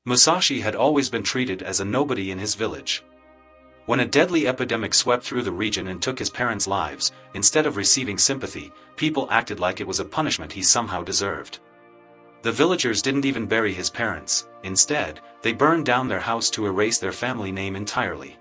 Musashi had always been treated as a nobody in his village. When a deadly epidemic swept through the region and took his parents' lives, instead of receiving sympathy, people acted like it was a punishment he somehow deserved. The villagers didn't even bury his parents. Instead, they burned down their house to erase their family name entirely.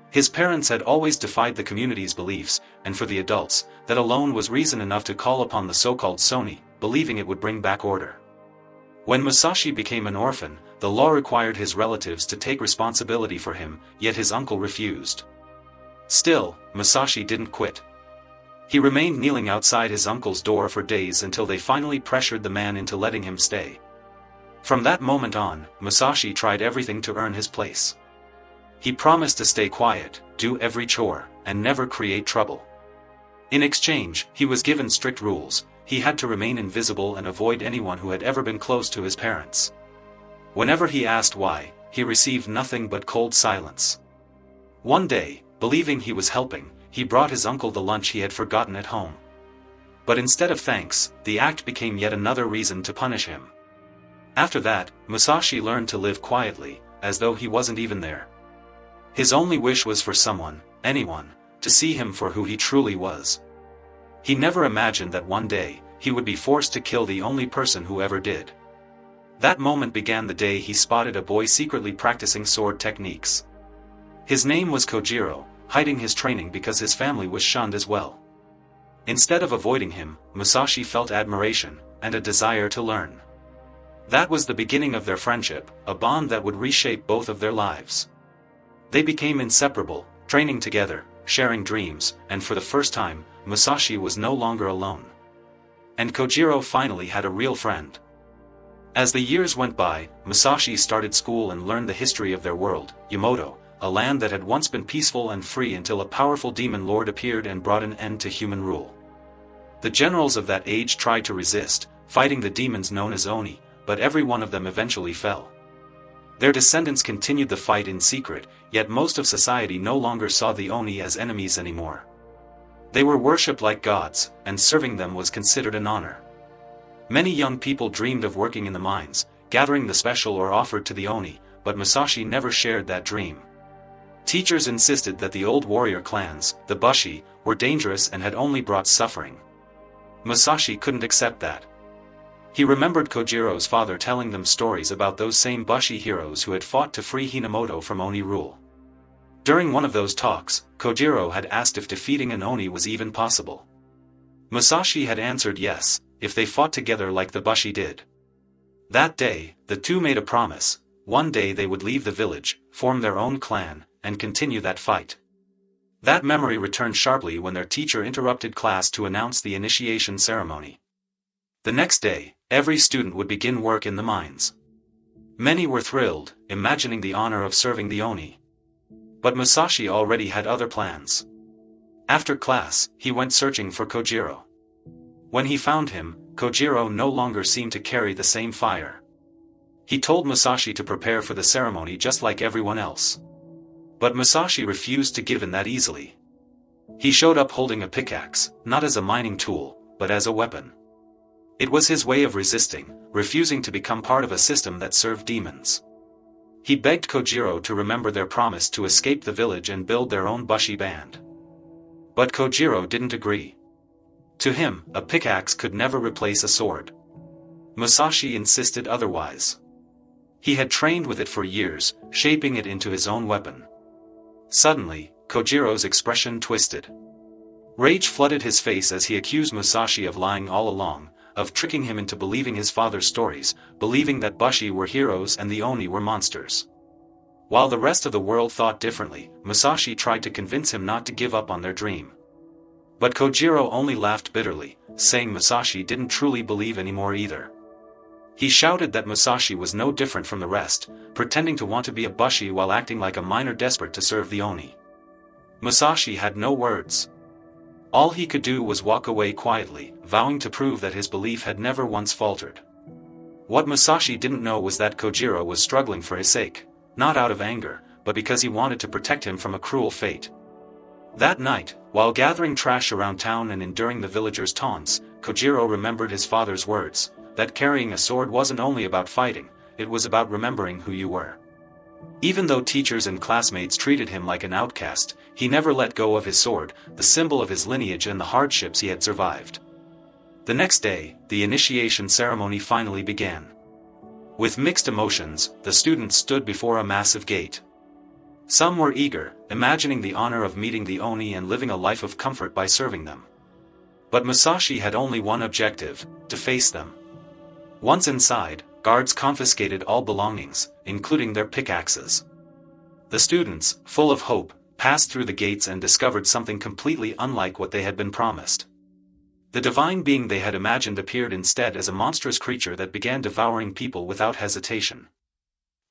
His parents had always defied the community's beliefs, and for the adults, that alone was reason enough to call upon the so-called Soni, believing it would bring back order. When Musashi became an orphan, the law required his relatives to take responsibility for him, yet his uncle refused. Still, Musashi didn't quit. He remained kneeling outside his uncle's door for days until they finally pressured the man into letting him stay. From that moment on, Musashi tried everything to earn his place. He promised to stay quiet, do every chore, and never create trouble. In exchange, he was given strict rules. He had to remain invisible and avoid anyone who had ever been close to his parents. Whenever he asked why, he received nothing but cold silence. One day, believing he was helping, he brought his uncle the lunch he had forgotten at home. But instead of thanks, the act became yet another reason to punish him. After that, Musashi learned to live quietly, as though he wasn't even there. His only wish was for someone, anyone, to see him for who he truly was. He never imagined that one day, he would be forced to kill the only person who ever did. That moment began the day he spotted a boy secretly practicing sword techniques. His name was Kojiro, hiding his training because his family was shunned as well. Instead of avoiding him, Musashi felt admiration, and a desire to learn. That was the beginning of their friendship, a bond that would reshape both of their lives. They became inseparable, training together, sharing dreams, and for the first time, Musashi was no longer alone. And Kojiro finally had a real friend. As the years went by, Musashi started school and learned the history of their world, Yamato, a land that had once been peaceful and free until a powerful demon lord appeared and brought an end to human rule. The generals of that age tried to resist, fighting the demons known as Oni, but every one of them eventually fell. Their descendants continued the fight in secret, yet most of society no longer saw the Oni as enemies anymore. They were worshipped like gods, and serving them was considered an honor. Many young people dreamed of working in the mines, gathering the special or offered to the Oni, but Musashi never shared that dream. Teachers insisted that the old warrior clans, the Bushi, were dangerous and had only brought suffering. Musashi couldn't accept that. He remembered Kojiro's father telling them stories about those same Bushi heroes who had fought to free Hinamoto from Oni rule. During one of those talks, Kojiro had asked if defeating an Oni was even possible. Musashi had answered yes, if they fought together like the Bushi did. That day, the two made a promise: one day they would leave the village, form their own clan, and continue that fight. That memory returned sharply when their teacher interrupted class to announce the initiation ceremony. The next day, every student would begin work in the mines. Many were thrilled, imagining the honor of serving the Oni. But Musashi already had other plans. After class, he went searching for Kojiro. When he found him, Kojiro no longer seemed to carry the same fire. He told Musashi to prepare for the ceremony just like everyone else. But Musashi refused to give in that easily. He showed up holding a pickaxe, not as a mining tool, but as a weapon. It was his way of resisting, refusing to become part of a system that served demons. He begged Kojiro to remember their promise to escape the village and build their own Bushi band. But Kojiro didn't agree. To him, a pickaxe could never replace a sword. Musashi insisted otherwise. He had trained with it for years, shaping it into his own weapon. Suddenly, Kojiro's expression twisted. Rage flooded his face as he accused Musashi of lying all along, of tricking him into believing his father's stories, believing that Bushi were heroes and the Oni were monsters. While the rest of the world thought differently, Musashi tried to convince him not to give up on their dream. But Kojiro only laughed bitterly, saying Musashi didn't truly believe anymore either. He shouted that Musashi was no different from the rest, pretending to want to be a Bushi while acting like a minor desperate to serve the Oni. Musashi had no words. All he could do was walk away quietly, vowing to prove that his belief had never once faltered. What Musashi didn't know was that Kojiro was struggling for his sake, not out of anger, but because he wanted to protect him from a cruel fate. That night, while gathering trash around town and enduring the villagers' taunts, Kojiro remembered his father's words, that carrying a sword wasn't only about fighting, it was about remembering who you were. Even though teachers and classmates treated him like an outcast, he never let go of his sword, the symbol of his lineage and the hardships he had survived. The next day, the initiation ceremony finally began. With mixed emotions, the students stood before a massive gate. Some were eager, imagining the honor of meeting the Oni and living a life of comfort by serving them. But Musashi had only one objective: to face them. Once inside, guards confiscated all belongings, including their pickaxes. The students, full of hope, passed through the gates and discovered something completely unlike what they had been promised. The divine being they had imagined appeared instead as a monstrous creature that began devouring people without hesitation.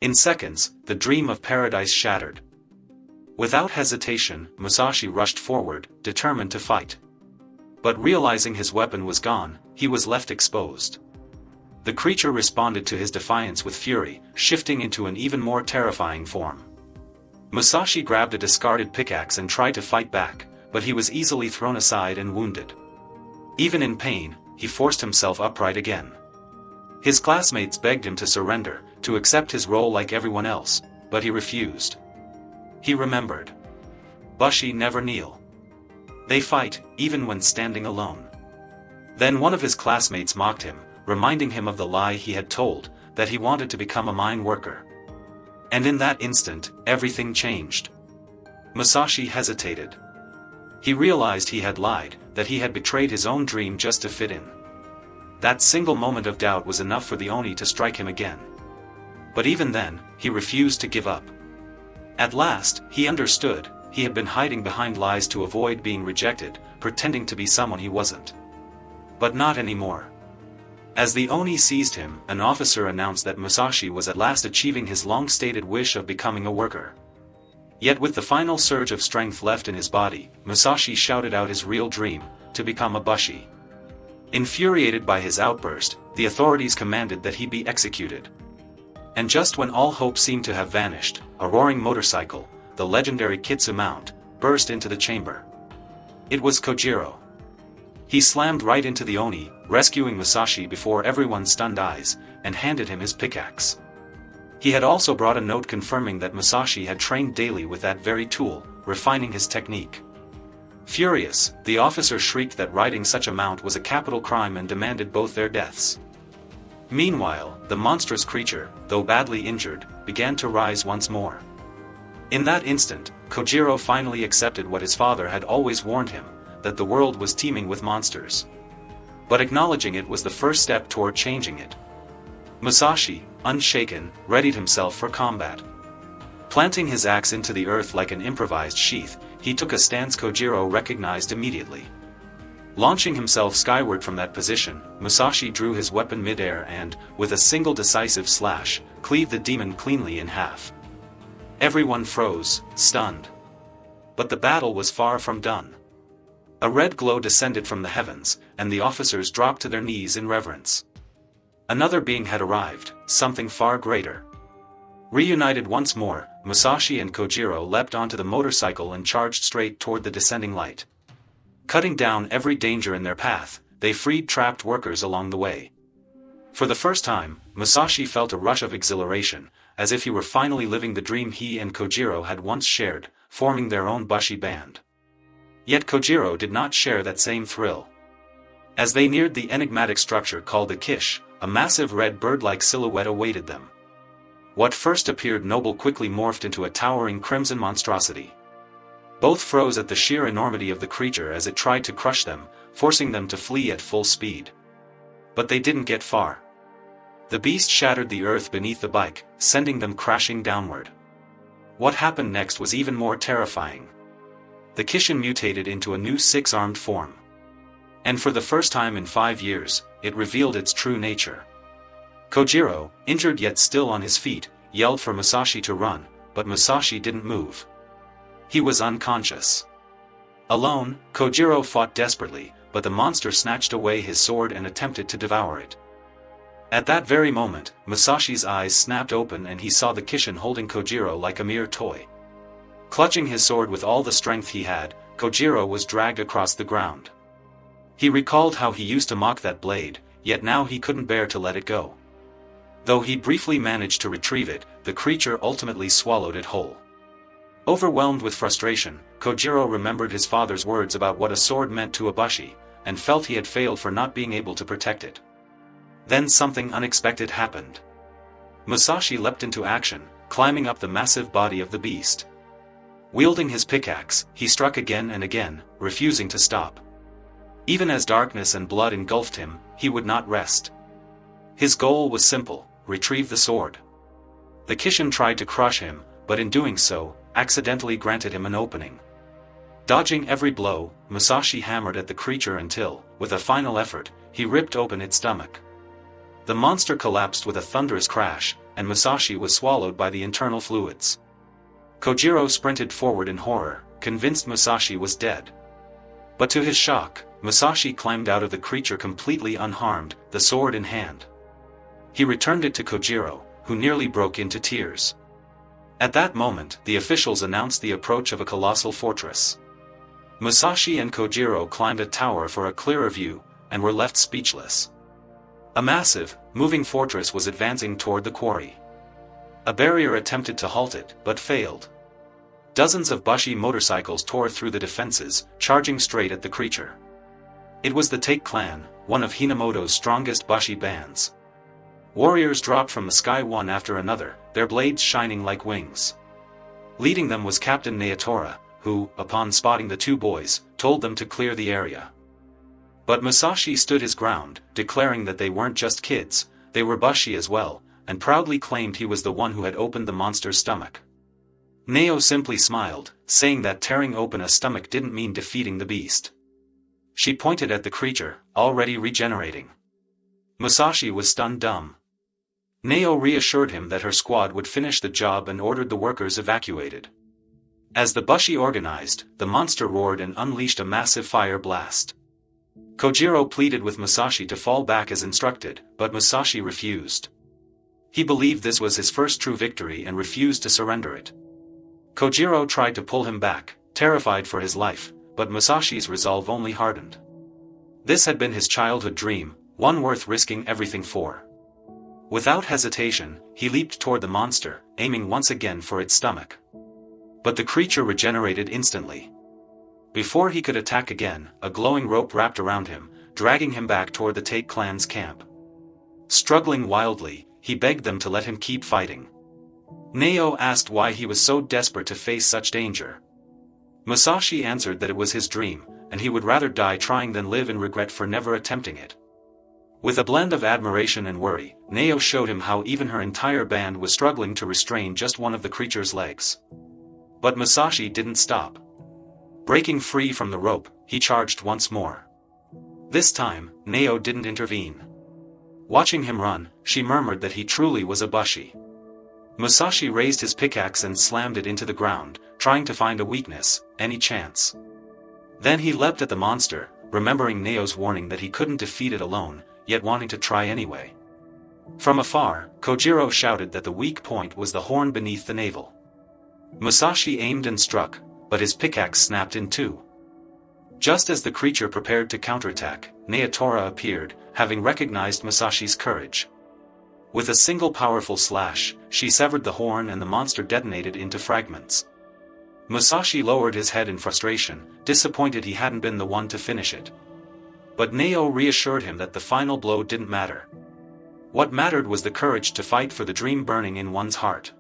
In seconds, the dream of paradise shattered. Without hesitation, Musashi rushed forward, determined to fight. But realizing his weapon was gone, he was left exposed. The creature responded to his defiance with fury, shifting into an even more terrifying form. Musashi grabbed a discarded pickaxe and tried to fight back, but he was easily thrown aside and wounded. Even in pain, he forced himself upright again. His classmates begged him to surrender, to accept his role like everyone else, but he refused. He remembered. Bushi never kneel. They fight, even when standing alone. Then one of his classmates mocked him, reminding him of the lie he had told, that he wanted to become a mine worker. And in that instant, everything changed. Musashi hesitated. He realized he had lied, that he had betrayed his own dream just to fit in. That single moment of doubt was enough for the Oni to strike him again. But even then, he refused to give up. At last, he understood, he had been hiding behind lies to avoid being rejected, pretending to be someone he wasn't. But not anymore. As the Oni seized him, an officer announced that Musashi was at last achieving his long-stated wish of becoming a worker. Yet with the final surge of strength left in his body, Musashi shouted out his real dream, to become a Bushi. Infuriated by his outburst, the authorities commanded that he be executed. And just when all hope seemed to have vanished, a roaring motorcycle, the legendary Kitsu mount, burst into the chamber. It was Kojiro. He slammed right into the Oni, rescuing Musashi before everyone's stunned eyes, and handed him his pickaxe. He had also brought a note confirming that Musashi had trained daily with that very tool, refining his technique. Furious, the officer shrieked that riding such a mount was a capital crime and demanded both their deaths. Meanwhile, the monstrous creature, though badly injured, began to rise once more. In that instant, Kojiro finally accepted what his father had always warned him, that the world was teeming with monsters. But acknowledging it was the first step toward changing it. Musashi, unshaken, readied himself for combat. Planting his axe into the earth like an improvised sheath, he took a stance Kojiro recognized immediately. Launching himself skyward from that position, Musashi drew his weapon mid-air and, with a single decisive slash, cleaved the demon cleanly in half. Everyone froze, stunned. But the battle was far from done. A red glow descended from the heavens, and the officers dropped to their knees in reverence. Another being had arrived, something far greater. Reunited once more, Musashi and Kojiro leapt onto the motorcycle and charged straight toward the descending light. Cutting down every danger in their path, they freed trapped workers along the way. For the first time, Musashi felt a rush of exhilaration, as if he were finally living the dream he and Kojiro had once shared, forming their own Bushi band. Yet Kojiro did not share that same thrill. As they neared the enigmatic structure called the Kish, a massive red bird-like silhouette awaited them. What first appeared noble quickly morphed into a towering crimson monstrosity. Both froze at the sheer enormity of the creature as it tried to crush them, forcing them to flee at full speed. But they didn't get far. The beast shattered the earth beneath the bike, sending them crashing downward. What happened next was even more terrifying. The Kishin mutated into a new six-armed form. And for the first time in 5 years, it revealed its true nature. Kojiro, injured yet still on his feet, yelled for Musashi to run, but Musashi didn't move. He was unconscious. Alone, Kojiro fought desperately, but the monster snatched away his sword and attempted to devour it. At that very moment, Musashi's eyes snapped open and he saw the Kishin holding Kojiro like a mere toy. Clutching his sword with all the strength he had, Kojiro was dragged across the ground. He recalled how he used to mock that blade, yet now he couldn't bear to let it go. Though he briefly managed to retrieve it, the creature ultimately swallowed it whole. Overwhelmed with frustration, Kojiro remembered his father's words about what a sword meant to a bushi, and felt he had failed for not being able to protect it. Then something unexpected happened. Musashi leapt into action, climbing up the massive body of the beast. Wielding his pickaxe, he struck again and again, refusing to stop. Even as darkness and blood engulfed him, he would not rest. His goal was simple: retrieve the sword. The Kishin tried to crush him, but in doing so, accidentally granted him an opening. Dodging every blow, Musashi hammered at the creature until, with a final effort, he ripped open its stomach. The monster collapsed with a thunderous crash, and Musashi was swallowed by the internal fluids. Kojiro sprinted forward in horror, convinced Musashi was dead. But to his shock, Musashi climbed out of the creature completely unharmed, the sword in hand. He returned it to Kojiro, who nearly broke into tears. At that moment, the officials announced the approach of a colossal fortress. Musashi and Kojiro climbed a tower for a clearer view, and were left speechless. A massive, moving fortress was advancing toward the quarry. A barrier attempted to halt it, but failed. Dozens of bushi motorcycles tore through the defenses, charging straight at the creature. It was the Take clan, one of Hinamoto's strongest bushi bands. Warriors dropped from the sky one after another, their blades shining like wings. Leading them was Captain Naotora, who, upon spotting the two boys, told them to clear the area. But Musashi stood his ground, declaring that they weren't just kids, they were bushi as well, and proudly claimed he was the one who had opened the monster's stomach. Nao simply smiled, saying that tearing open a stomach didn't mean defeating the beast. She pointed at the creature, already regenerating. Musashi was stunned dumb. Nao reassured him that her squad would finish the job and ordered the workers evacuated. As the bushi organized, the monster roared and unleashed a massive fire blast. Kojiro pleaded with Musashi to fall back as instructed, but Musashi refused. He believed this was his first true victory and refused to surrender it. Kojiro tried to pull him back, terrified for his life, but Musashi's resolve only hardened. This had been his childhood dream, one worth risking everything for. Without hesitation, he leaped toward the monster, aiming once again for its stomach. But the creature regenerated instantly. Before he could attack again, a glowing rope wrapped around him, dragging him back toward the Take clan's camp. Struggling wildly, he begged them to let him keep fighting. Nao asked why he was so desperate to face such danger. Musashi answered that it was his dream, and he would rather die trying than live in regret for never attempting it. With a blend of admiration and worry, Nao showed him how even her entire band was struggling to restrain just one of the creature's legs. But Musashi didn't stop. Breaking free from the rope, he charged once more. This time, Nao didn't intervene. Watching him run, she murmured that he truly was a bushi. Musashi raised his pickaxe and slammed it into the ground, trying to find a weakness, any chance. Then he leapt at the monster, remembering Nao's warning that he couldn't defeat it alone, yet wanting to try anyway. From afar, Kojiro shouted that the weak point was the horn beneath the navel. Musashi aimed and struck, but his pickaxe snapped in two. Just as the creature prepared to counterattack, Naotora appeared, having recognized Musashi's courage. With a single powerful slash, she severed the horn and the monster detonated into fragments. Musashi lowered his head in frustration, disappointed he hadn't been the one to finish it. But Nao reassured him that the final blow didn't matter. What mattered was the courage to fight for the dream burning in one's heart.